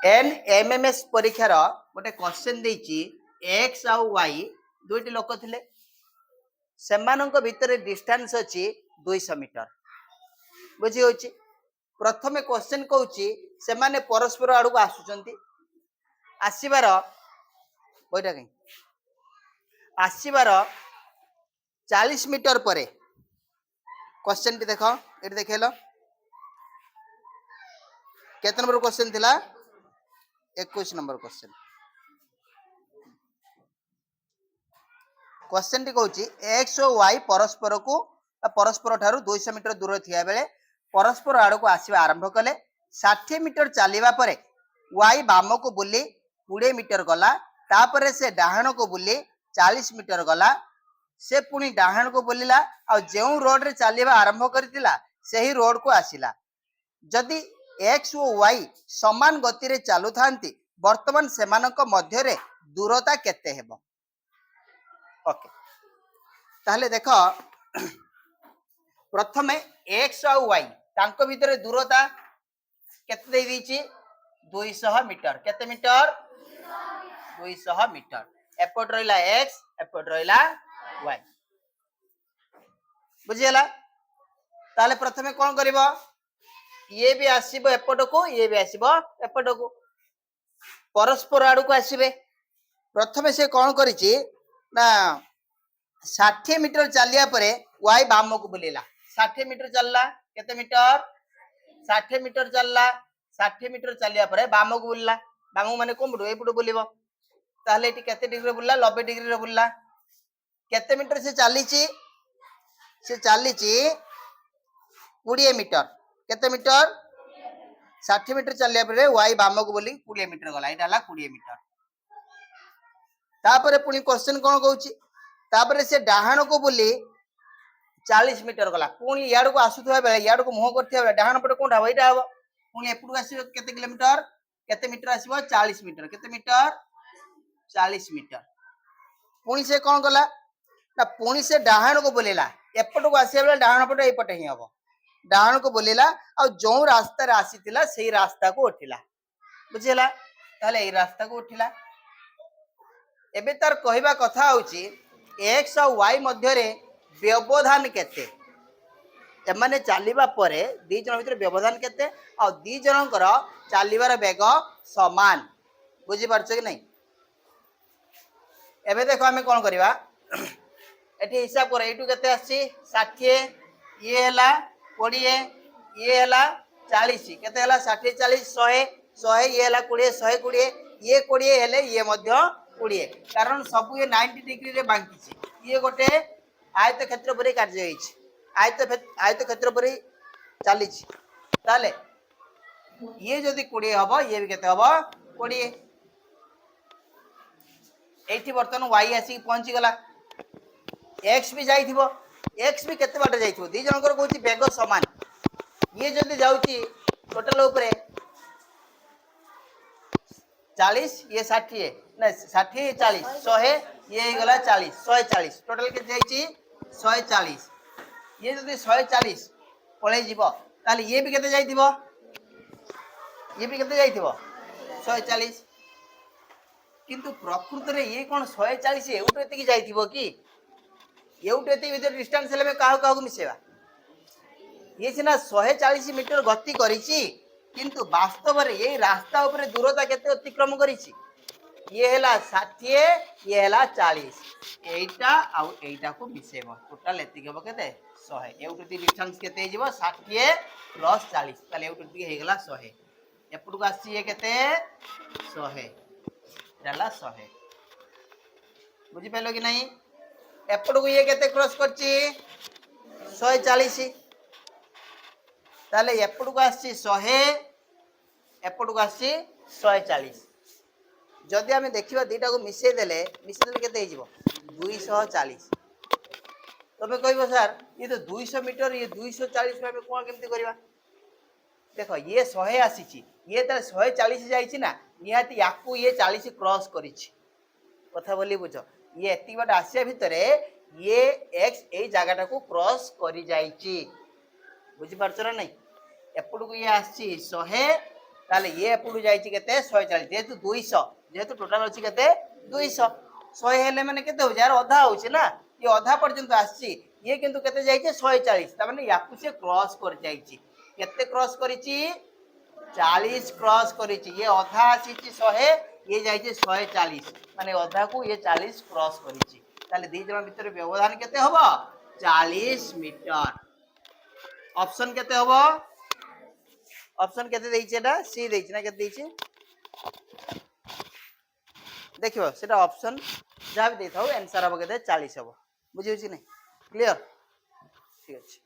NMIMS परीक्षार गोटे question देछि एक्स आउ वाई दुईटी लोक थिले सेमानंक भितर डिस्टेंस अछि 200 मीटर बुझी होछि। प्रथमे क्वेश्चन कहूछि सेमाने परस्पर आडू आसुचंती आसीबार ओइटा कहीं आसीबार 40 मीटर परे क्वेश्चन टी देखो एटी देखेलो केते नंबर क्वेश्चन थिला 21 नंबर क्वेश्चन। क्वेश्चन टी कहूछि एक्स और वाई परस्पर को परस्पर ठारू 200 मीटर दूर थिया बेले परस्पर आड़ को आसवा आरंभ कले 60 मीटर चलवा परे वाई बाम को बुली 20 मीटर गला तापरे से डाहाण को बुली 40 मीटर गला से पुणी डाहाण को बुलिला आ जो रोड रे चलवा आरंभ करथिला सही रोड को आसिला जदि एक्स और वाई समान गति रे चालू थांती वर्तमान सेमानक मध्य रे दूरता केते हेबो। ओके ताहले देखो प्रथमे एक्स और वाई तांको भितर दूरता केते दे दीची 200 मीटर केते मीटर 200 मीटर एपट रहिला एक्स एपट रहिला वाई बुझियला। ताहले प्रथमे कोन करिवो ये भी आसीबो एपट को ये भी आसीबो एपट को परस्पर आडू को आसीबे प्रथमे से कोन करिची ना 60 मीटर चलिया परे वाई बाम को बुलेला 60 मीटर चलला केते मीटर 60 मीटर चलला 60 मीटर चलिया परे बाम को बुलला बाम माने कोन बुडो एपुडो बुलिबो ताहले एटी केते डिग्री रे बुलला 90 डिग्री रे बुलला केते मीटर से चालीची 20 मीटर केते मीटर 60 मीटर चलिया परे वाई बाम को बोली 20 मीटर गला एटा हला 20 मीटर। तापरे पुनी क्वेश्चन कोन कहूची तापरे से डाहाण को बोली 40 मीटर गला पुनी याड को आसुथवा बेले याड को मुह करथिया बेले डाहाण पटे कोनटा एटा हबो पुनी एपुडू आसीबो केते किलोमीटर केते मीटर आसीबो 40 मीटर केते मीटर 40 मीटर पुनी से कोन गला ना पुनी से डाहाण को बोलेला एपट को आसीबा बेले डाहाण पटे ए पटे ही हबो डाहाण को बोलेला आ जो रास्ता रे आसीतिला सेही रास्ता को उठिला बुझिला ताले ए रास्ता को उठिला एबे तार कहबा कथा होची एक्स और वाई मध्य रे व्यवधान केते एमाने चालिबा परे दी जन भितर व्यवधान केते आ दी जनकर चालिबार वेग समान बुझी परछ कि नहीं। एबे देखो हमें कोन करबा एठी हिसाब कर एटू केते आसी 60 ये हला 20 ये हला 40 केते हला 60 40 100 100 ये हला 20 120 ये 20 हेले ये मध्य 20 कारण सब ये 90 डिग्री रे बांकी छी ये गोटे आयत क्षेत्र परे कार्य होइछ आयत क्षेत्र परे चली छी ताले ये जदी 20 हबो ये भी केते हबो 20 एठी बर्तन y आसी पहुंची गला x भी जाइथिबो x भी केते बाटे जाइथिबो दी जनकर कहूची वेग समान ये जदी जाउची टोटल ऊपर 40 ये 60 ना 60 40 100 ये गला 40 140 टोटल के जाइची 140 ये जदी 140 पळे जीवो ताले ये भी केते जाइथिबो ये भी केते जाइथिबो 140 किंतु प्रकृत रे ये कोन 140 एउटे एति जाइथिबो कि एउटे एति भीतर डिस्टेंस हेले में काहू काहू मिसेबा ये सिना 140 मीटर गति करिछि किंतु वास्तव रे ये रास्ता ऊपर दूरता केते अतिक्रम करिछि ये हैला 60 ये हैला 40 एटा आ एटा को मिसेबो टोटल एति हेबो केते 100 एउटे एति डिस्टेंस केते हिजबो 60 प्लस 40 ताले एउटे एति हे गेला 100 एपुड को आसी ये केते 100 डाला 100 बुझी पाइलो कि नहीं एपट को ये केते क्रॉस करची 140 ताले एपट को आसी 100 एपट को आसी 140 जदि हमें देखिबा दीटा को मिसे देले केते हिजबो 240 तबे कहबो सर ये तो 200 मीटर ये 240 में कोन केमती करबा देखो ये 100 आसीची ये त 140 जाईची ना निहाती याकू ये 40 क्रॉस करिछि कथा बोली बुझो ये एति बाट आसिया भितरे ये एक्स ए जगहटा को क्रॉस करि जाईची बुझी परछ ना नहीं एपड को ये आसी 100 তাহলে ইয়ে এপটু যাইছি কেতে 140 যেহেতু 200 যেহেতু টোটাল আছে কেতে 200 100 হেলে মানে কেতে হচ্ছে আর অধা হচ্ছে না ये অধা পর্যন্ত আসছি ইয়ে কিন্তু কেতে যাইছে 140 তার মানে ইয়াকু সে ক্রস করে যাইছি কেতে ক্রস করিছি 40 ক্রস করিছি ইয়ে অধা আসিছি 100 ইয়ে যাইছে 140 মানে অধাকু ইয়ে 40 ক্রস করিছি তাহলে দুই জন ভিতরে ব্যবধান কেতে হবো 40 মিটার অপশন কেতে হবো অপশন কেতে দেইছে এটা সি দেইছে না কেতে দেইছে देखियो सेटा ऑप्शन जहाँ भी देता हो आंसर हम कहते 40 हम बुझे नहीं क्लियर ठीक है।